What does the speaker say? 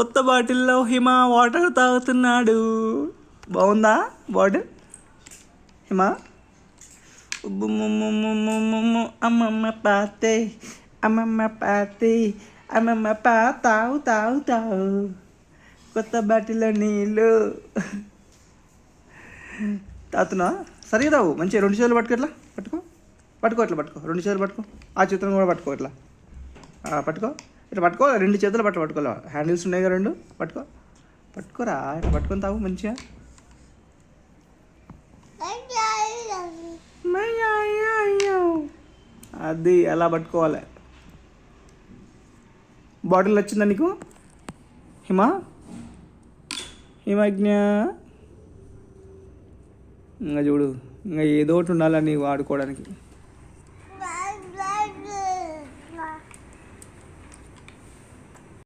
కొత్త బాటిల్లో హిమ వాటర్ తాగుతున్నాడు. బాగుందా బాటిల్? హిమ అమ్మమ్మ పాతే అమ్మమ్మ పాతే అమ్మమ్మ తావు తావు తావు కొత్త బాటిల్లో నీళ్ళు తాగుతున్నా. సరిగా తావు మంచిగా. 2 చేతులు పట్టుకో. ఇట్లా పట్టుకో ఇట్లా పట్టుకో. 2 చేతులు పట్టుకో. ఆ చేతులను కూడా పట్టుకో. ఇట్లా పట్టుకో. ఇట్లా పట్టుకో. 2 చేతులు పట్టుకోలే. హ్యాండిల్స్ ఉన్నాయి కదా 2. పట్టుకోరా. ఇట్లా పట్టుకొని తాగు మంచిగా. అది అలా పట్టుకోవాలి. బాటిల్ వచ్చిందా నీకు హిమజ్ఞ? ఇంకా చూడు, ఇంకా ఏదో ఒకటి ఉండాలని వాడుకోవడానికి.